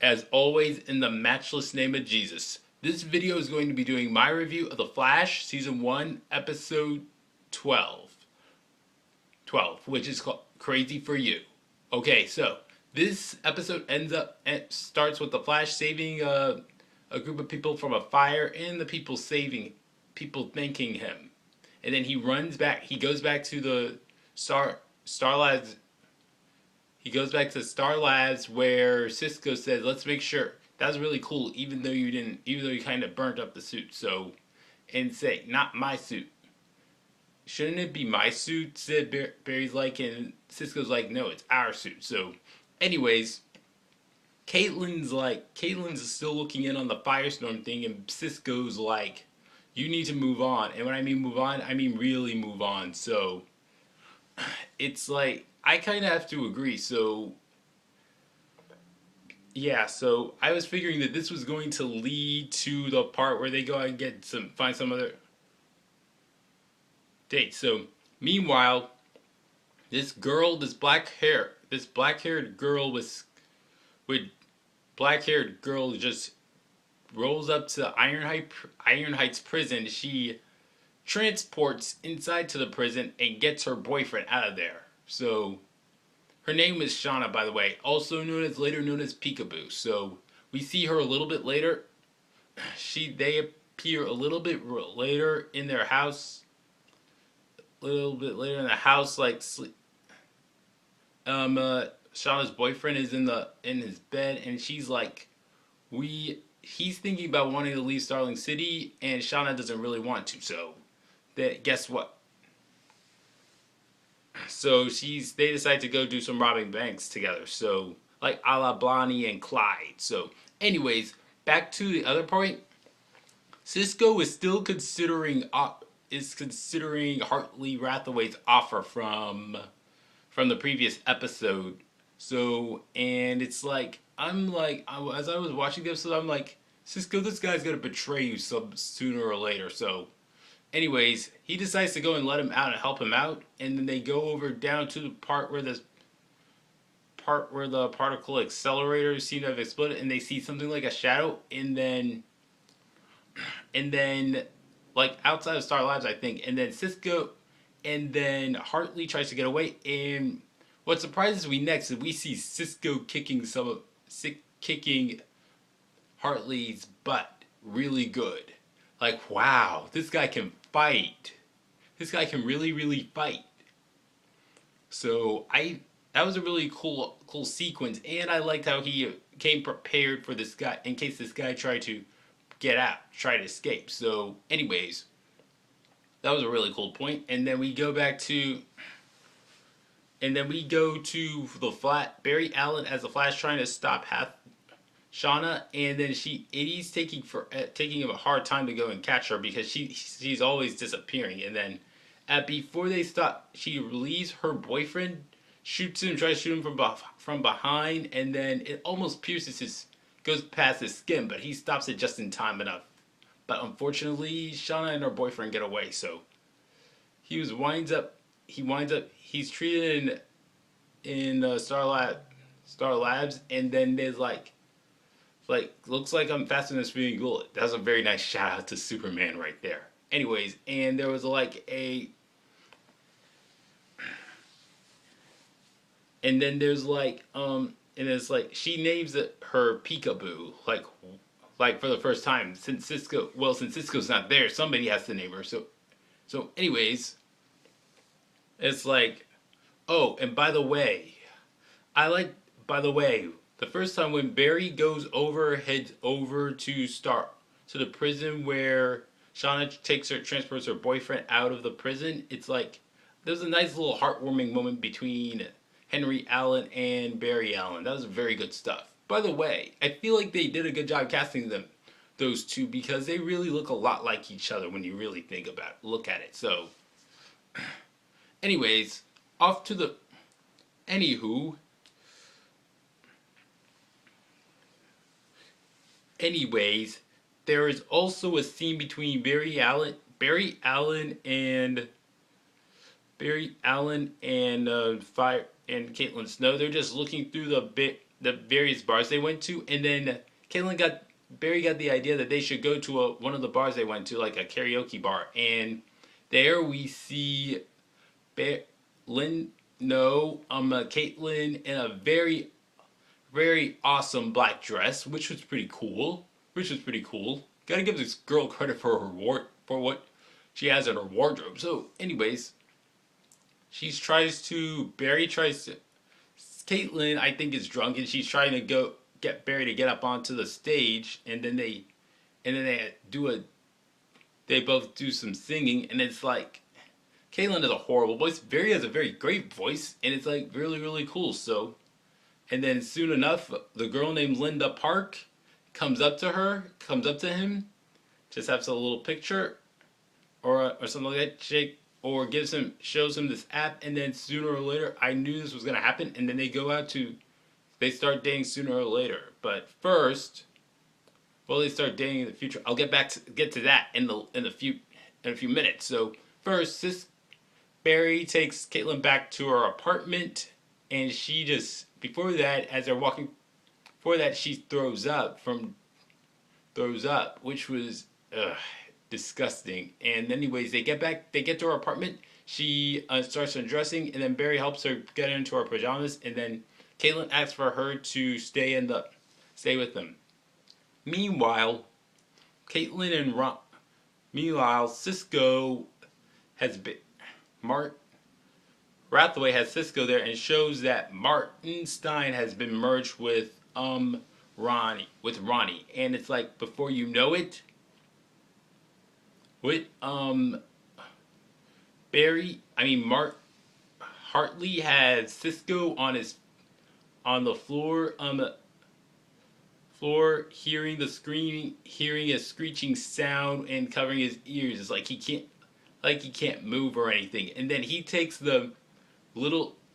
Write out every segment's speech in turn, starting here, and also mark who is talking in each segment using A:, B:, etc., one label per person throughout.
A: as always, in the matchless name of Jesus. This video is going to be doing my review of The Flash, Season 1, Episode 12. 12, which is called Crazy for You. Okay, so this episode starts with The Flash saving a group of people from a fire and the people thanking him. And then he runs back, he goes back to the Star Labs. He goes back to Star Labs where Cisco says, "Let's make sure." That was really cool, even though you kind of burnt up the suit. So, and say, "Not my suit." Shouldn't it be my suit? Said Barry's like, and Cisco's like, "No, it's our suit." So, anyways, Caitlin's still looking in on the firestorm thing, and Cisco's like, "You need to move on." And when I mean move on, I mean really move on. So, it's like I kind of have to agree. So, yeah, so I was figuring that this was going to lead to the part where they go and find some other date. So, meanwhile, this black-haired girl with black-haired girl just rolls up to Iron Heights prison. She transports inside to the prison and gets her boyfriend out of there. So, her name is Shawna, by the way, also later known as Peekaboo. So we see her a little bit later. They appear a little bit later in their house. A little bit later in the house, like sleep. Shawna's boyfriend is in his bed, and she's like, he's thinking about wanting to leave Starling City, and Shawna doesn't really want to. So, guess what? So they decide to go do some robbing banks together. So like a la Bonnie and Clyde. So anyways, back to the other point. Cisco is still considering Hartley Rathaway's offer from the previous episode. So and it's like as I was watching the episode, I'm like, Cisco, this guy's gonna betray you sooner or later. So anyways, he decides to go and let him out and help him out, and then they go over down to the part where the particle accelerators seem to have exploded, and they see something like a shadow, and then like outside of Star Labs, I think, and then Hartley tries to get away, and what surprises me next is we see Cisco kicking Hartley's butt really good. Like, wow, this guy can fight. This guy can really, really fight. So that was a really cool sequence, and I liked how he came prepared for this guy in case this guy tried to try to escape. So, anyways, that was a really cool point. And then we go to the flat Barry Allen as the Flash trying to stop Shawna, and then he's taking him a hard time to go and catch her because she's always disappearing. And then before they stop, she leaves her boyfriend, tries to shoot him from behind, and then it almost goes past his skin, but he stops it just in time enough. But unfortunately, Shawna and her boyfriend get away. So he's treated in Star Labs, and then there's like looks like I'm faster than a speeding bullet. That's a very nice shout out to Superman right there. Anyways, and there was and then there's and it's like she names her Peekaboo like for the first time since Cisco's not there, somebody has to name her. So anyways, it's like, oh, and by the way, the first time when Barry heads over to the prison where Shawna transports her boyfriend out of the prison, it's like there's a nice little heartwarming moment between Henry Allen and Barry Allen. That was very good stuff. By the way, I feel like they did a good job casting those two, because they really look a lot like each other when you really look at it. So, anyways, anywho. Anyways, there is also a scene between Barry Allen and Caitlin Snow. They're just looking through the various bars they went to, and then Barry got the idea that they should go to one of the bars they went to, like a karaoke bar, and there we see Caitlin in a very, very awesome black dress, which was pretty cool. Gotta give this girl credit for what she has in her wardrobe. So, anyways, Barry tries to. Caitlin, I think, is drunk, and she's trying to get Barry to get up onto the stage, and then they both do some singing, and it's like, Caitlin has a horrible voice. Barry has a very great voice, and it's like really, really cool. So, and then soon enough, the girl named Linda Park comes up to him, just has a little picture, or something like that, shows him this app, and then sooner or later, I knew this was gonna happen, and then they start dating sooner or later. But first, they start dating in the future. I'll get to that in a few minutes. So first, Barry takes Caitlin back to her apartment, and she just before that she throws up, which was disgusting. And anyways, they get to her apartment. She starts undressing, and then Barry helps her get into her pajamas, and then Caitlin asks for her to stay with them. Meanwhile, Cisco has been Rathaway has Cisco there and shows that Martin Stein has been merged with Ronnie, and it's like before you know it, with Hartley has Cisco on the floor hearing a screeching sound and covering his ears. It's like he can't move or anything, and then he takes the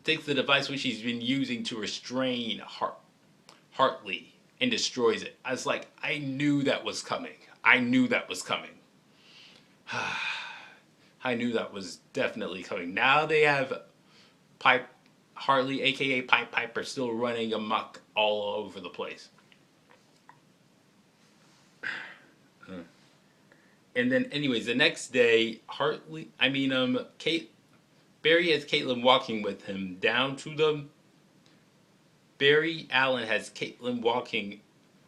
A: device which he's been using to restrain Hartley and destroys it. I was like, I knew that was coming. I knew that was definitely coming. Now they have Hartley, aka Pipe Piper, still running amok all over the place. And then, anyways, the next day, Barry has Caitlin walking with him down to Barry Allen has Caitlin walking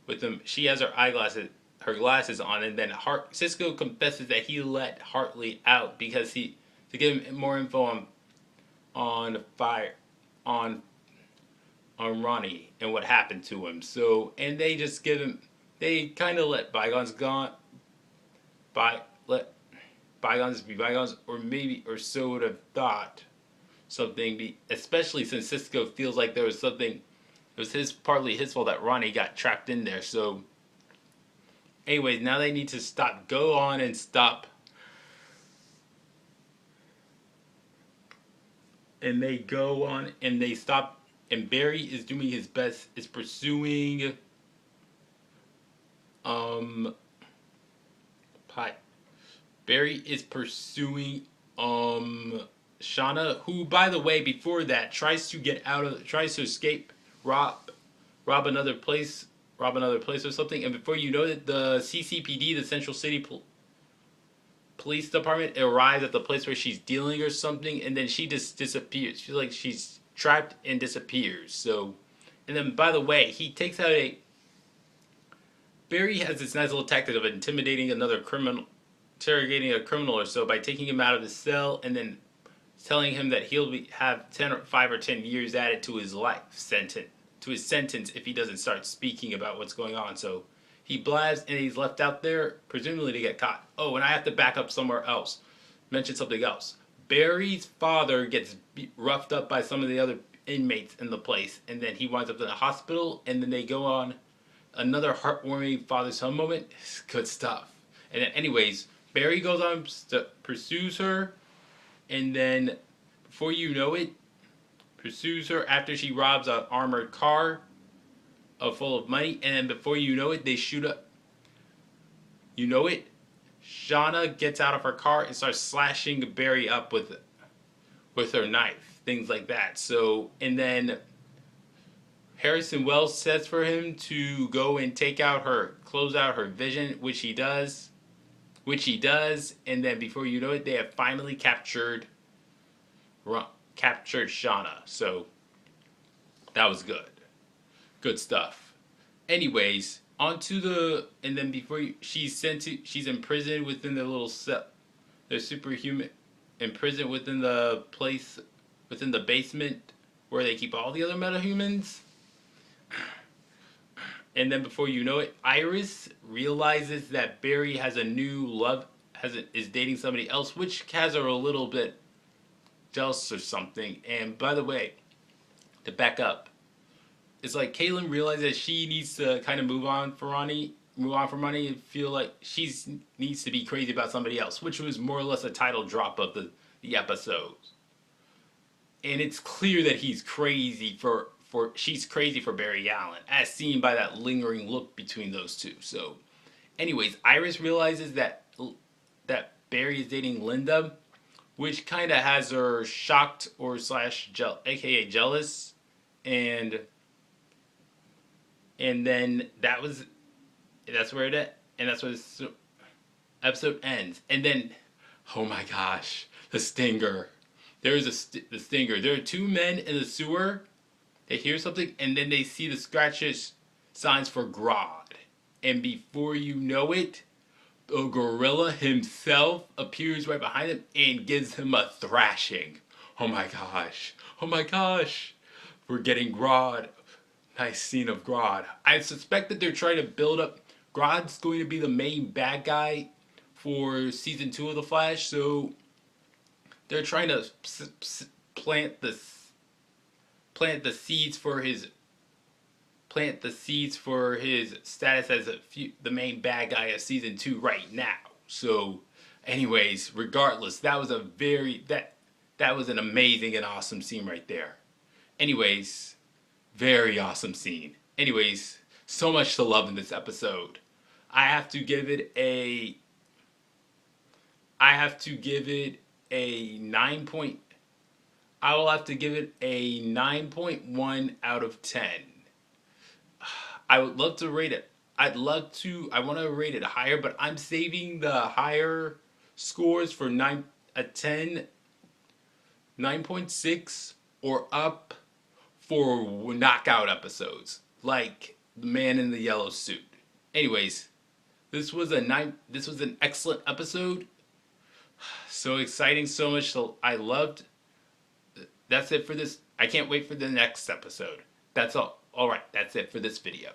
A: with him. She has her glasses on, and then Cisco confesses that he let Hartley out because to give him more info on Ronnie and what happened to him. So, and they kind of let bygones be bygones, or so would have thought something. Especially since Cisco feels like there was something. It was partly his fault that Ronnie got trapped in there. So, anyways, now they need to go on and stop. And they go on and they stop. And Barry is doing his best. Is pursuing. Barry is pursuing Shawna, who, by the way, before that tries to escape, rob another place or something, and before you know it, the CCPD, the Central City Police Department, arrives at the place where she's dealing or something, and then she just disappears. She's trapped and disappears. So, and then, by the way, he takes out Barry has this nice little tactic of interrogating a criminal or so by taking him out of his cell and then telling him that he'll have 5 or 10 years added to his sentence if he doesn't start speaking about what's going on. So he blabs and he's left out there, presumably to get caught. Oh, and I have to back up somewhere else. Mention something else. Barry's father gets roughed up by some of the other inmates in the place, and then he winds up in the hospital, and then they go on another heartwarming father-son moment. It's good stuff. And then, anyways, Barry goes on, pursues her, and then, before you know it, pursues her after she robs an armored car full of money, and then before you know it, they shoot up. You know it, Shawna gets out of her car and starts slashing Barry up with her knife, things like that. So, and then Harrison Wells says for him to go and close out her vision, which he does. And then before you know it, they have finally captured Shawna. So that was good stuff. Anyways, and then she's imprisoned within the little cell. They're superhuman, imprisoned within the basement where they keep all the other metahumans. And then before you know it, Iris realizes that Barry has a new love, is dating somebody else, which has her a little bit jealous or something. And by the way, to back up, it's like Caitlin realizes she needs to kind of move on from Ronnie, and feel like she needs to be crazy about somebody else, which was more or less a title drop of the episode. And it's clear that she's crazy for Barry Allen, as seen by that lingering look between those two. So, anyways, Iris realizes that Barry is dating Linda, which kind of has her shocked aka jealous, and then that's where this episode ends. And then, oh my gosh, the stinger. There's the stinger. There are two men in the sewer. They hear something, and then they see the scratches signs for GRODD. And before you know it, the gorilla himself appears right behind him and gives him a thrashing. Oh my gosh. Oh my gosh. We're getting GRODD. Nice scene of GRODD. I suspect that they're trying to build up. GRODD's going to be the main bad guy for season 2 of The Flash, so they're trying to plant the seeds for his status as the main bad guy of season 2 right now. So, anyways, regardless, that was that was an amazing and awesome scene right there. Anyways, very awesome scene. Anyways, so much to love in this episode. I have to give it a 9. I will have to give it a 9.1 out of 10. I would love to rate it. I want to rate it higher, but I'm saving the higher scores for 10, 9.6 or up for knockout episodes, like The Man in the Yellow Suit. Anyways, this was an excellent episode. So exciting, so much I loved. That's it for this. I can't wait for the next episode. That's all. Alright, that's it for this video.